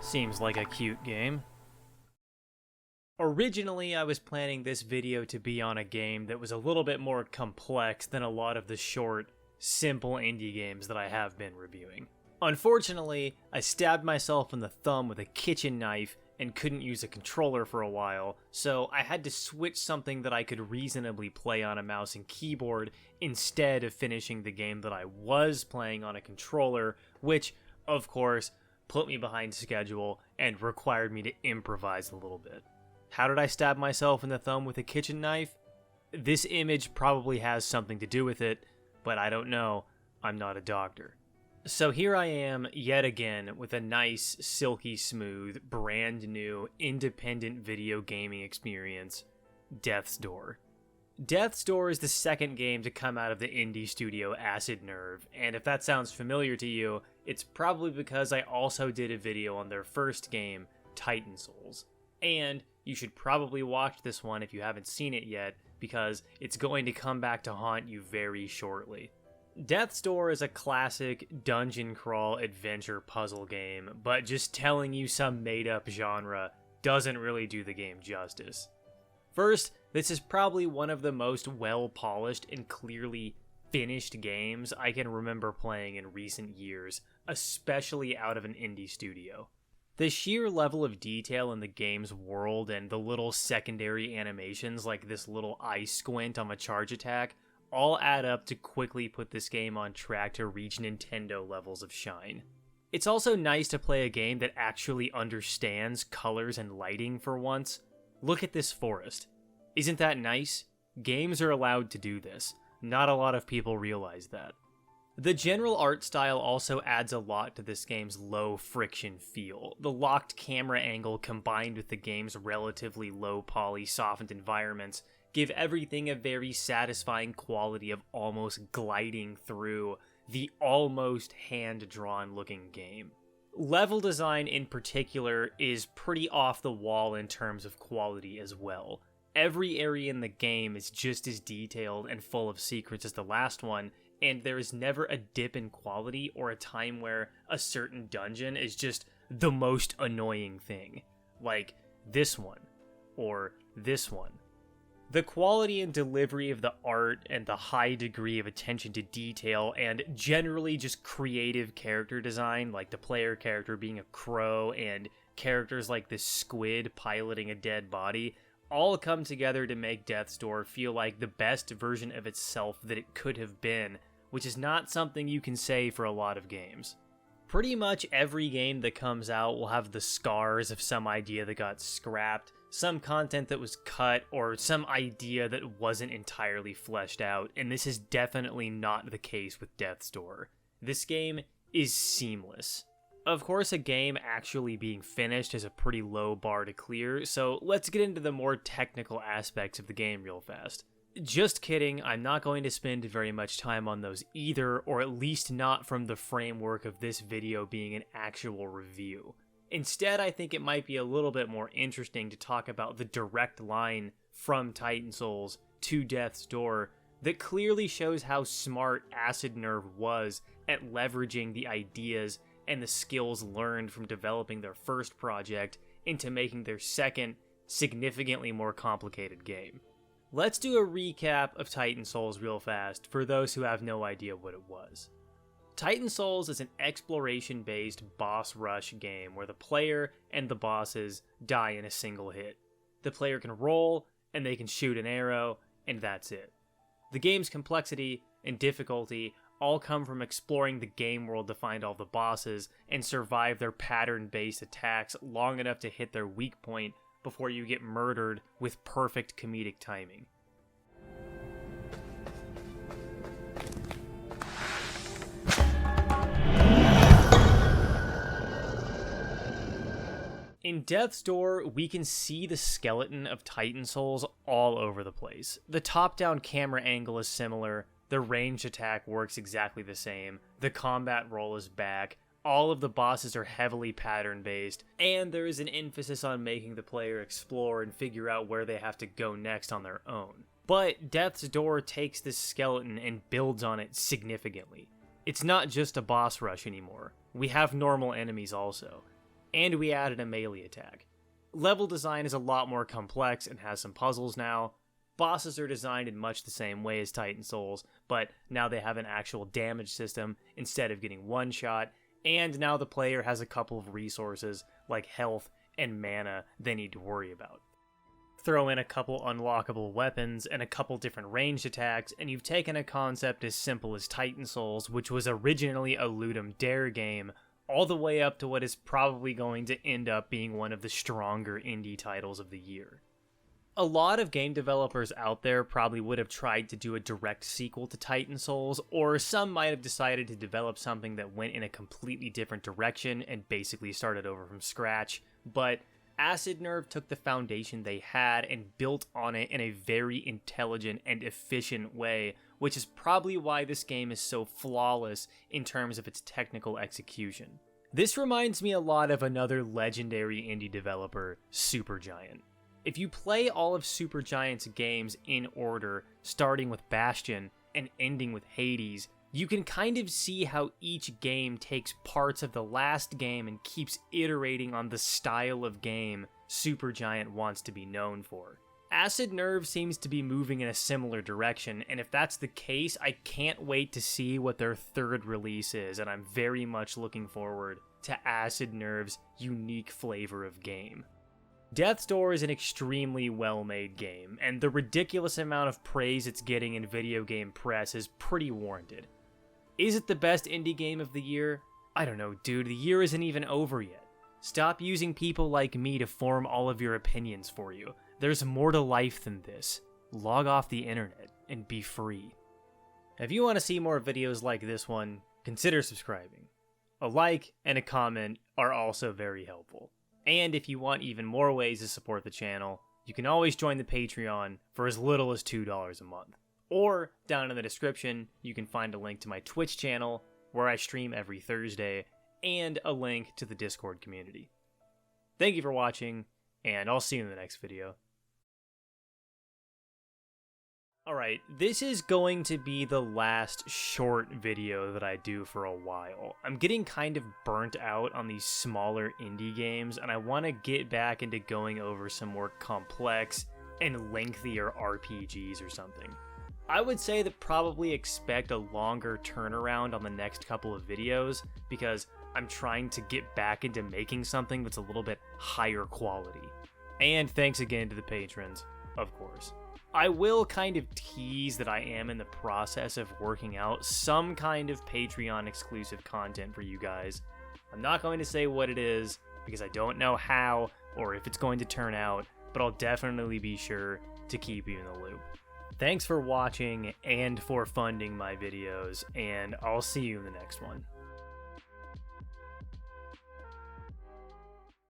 Seems like a cute game. Originally, I was planning this video to be on a game that was a little bit more complex than a lot of the short, simple indie games that I have been reviewing. Unfortunately, I stabbed myself in the thumb with a kitchen knife and couldn't use a controller for a while, so I had to switch something that I could reasonably play on a mouse and keyboard instead of finishing the game that I was playing on a controller, which, of course, put me behind schedule and required me to improvise a little bit. How did I stab myself in the thumb with a kitchen knife? This image probably has something to do with it, but I don't know. I'm not a doctor. So here I am, yet again, with a nice, silky smooth, brand new, independent video gaming experience, Death's Door. Death's Door is the second game to come out of the indie studio Acid Nerve, and if that sounds familiar to you, it's probably because I also did a video on their first game, Titan Souls. And you should probably watch this one if you haven't seen it yet, because it's going to come back to haunt you very shortly. Death's Door is a classic dungeon crawl adventure puzzle game, but just telling you some made-up genre doesn't really do the game justice. First, this is probably one of the most well-polished and clearly finished games I can remember playing in recent years, especially out of an indie studio. The sheer level of detail in the game's world and the little secondary animations like this little eye squint on a charge attack all add up to quickly put this game on track to reach Nintendo levels of shine. It's also nice to play a game that actually understands colors and lighting for once. Look at this forest. Isn't that nice? Games are allowed to do this. Not a lot of people realize that. The general art style also adds a lot to this game's low friction feel. The locked camera angle combined with the game's relatively low poly softened environments give everything a very satisfying quality of almost gliding through the almost hand-drawn looking game. Level design in particular is pretty off the wall in terms of quality as well. Every area in the game is just as detailed and full of secrets as the last one, and there is never a dip in quality or a time where a certain dungeon is just the most annoying thing. Like this one, or this one. The quality and delivery of the art and the high degree of attention to detail and generally just creative character design, like the player character being a crow and characters like this squid piloting a dead body, all come together to make Death's Door feel like the best version of itself that it could have been, which is not something you can say for a lot of games. Pretty much every game that comes out will have the scars of some idea that got scrapped, some content that was cut, or some idea that wasn't entirely fleshed out, and this is definitely not the case with Death's Door. This game is seamless. Of course, a game actually being finished is a pretty low bar to clear, so let's get into the more technical aspects of the game real fast. Just kidding, I'm not going to spend very much time on those either, or at least not from the framework of this video being an actual review. Instead, I think it might be a little bit more interesting to talk about the direct line from Titan Souls to Death's Door that clearly shows how smart Acid Nerve was at leveraging the ideas and the skills learned from developing their first project into making their second, significantly more complicated game. Let's do a recap of Titan Souls real fast for those who have no idea what it was. Titan Souls is an exploration-based boss rush game where the player and the bosses die in a single hit. The player can roll, and they can shoot an arrow, and that's it. The game's complexity and difficulty all come from exploring the game world to find all the bosses and survive their pattern-based attacks long enough to hit their weak point before you get murdered with perfect comedic timing. In Death's Door, we can see the skeleton of Titan Souls all over the place. The top-down camera angle is similar, the ranged attack works exactly the same, the combat roll is back, all of the bosses are heavily pattern-based, and there is an emphasis on making the player explore and figure out where they have to go next on their own. But Death's Door takes this skeleton and builds on it significantly. It's not just a boss rush anymore. We have normal enemies also. and we added a melee attack. Level design is a lot more complex and has some puzzles now. Bosses are designed in much the same way as Titan Souls, but now they have an actual damage system instead of getting one shot, and now the player has a couple of resources like health and mana they need to worry about. Throw in a couple unlockable weapons and a couple different ranged attacks, and you've taken a concept as simple as Titan Souls, which was originally a Ludum Dare game, all the way up to what is probably going to end up being one of the stronger indie titles of the year. A lot of game developers out there probably would have tried to do a direct sequel to Titan Souls, or some might have decided to develop something that went in a completely different direction and basically started over from scratch, but Acid Nerve took the foundation they had and built on it in a very intelligent and efficient way, which is probably why this game is so flawless in terms of its technical execution. This reminds me a lot of another legendary indie developer, Supergiant. If you play all of Supergiant's games in order, starting with Bastion and ending with Hades, you can kind of see how each game takes parts of the last game and keeps iterating on the style of game Supergiant wants to be known for. Acid Nerve seems to be moving in a similar direction, and if that's the case, I can't wait to see what their third release is, and I'm very much looking forward to Acid Nerve's unique flavor of game. Death's Door is an extremely well-made game, and the ridiculous amount of praise it's getting in video game press is pretty warranted. Is it the best indie game of the year? I don't know, dude, the year isn't even over yet. Stop using people like me to form all of your opinions for you. There's more to life than this. Log off the internet and be free. If you want to see more videos like this one, consider subscribing. A like and a comment are also very helpful. And if you want even more ways to support the channel, you can always join the Patreon for as little as $2 a month. Or, down in the description, you can find a link to my Twitch channel, where I stream every Thursday, and a link to the Discord community. Thank you for watching, and I'll see you in the next video. Alright, this is going to be the last short video that I do for a while. I'm getting kind of burnt out on these smaller indie games, and I want to get back into going over some more complex and lengthier RPGs or something. I would say that probably expect a longer turnaround on the next couple of videos, because I'm trying to get back into making something that's a little bit higher quality. And thanks again to the patrons, of course. I will kind of tease that I am in the process of working out some kind of Patreon exclusive content for you guys. I'm not going to say what it is, because I don't know how or if it's going to turn out, but I'll definitely be sure to keep you in the loop. Thanks for watching and for funding my videos, and I'll see you in the next one.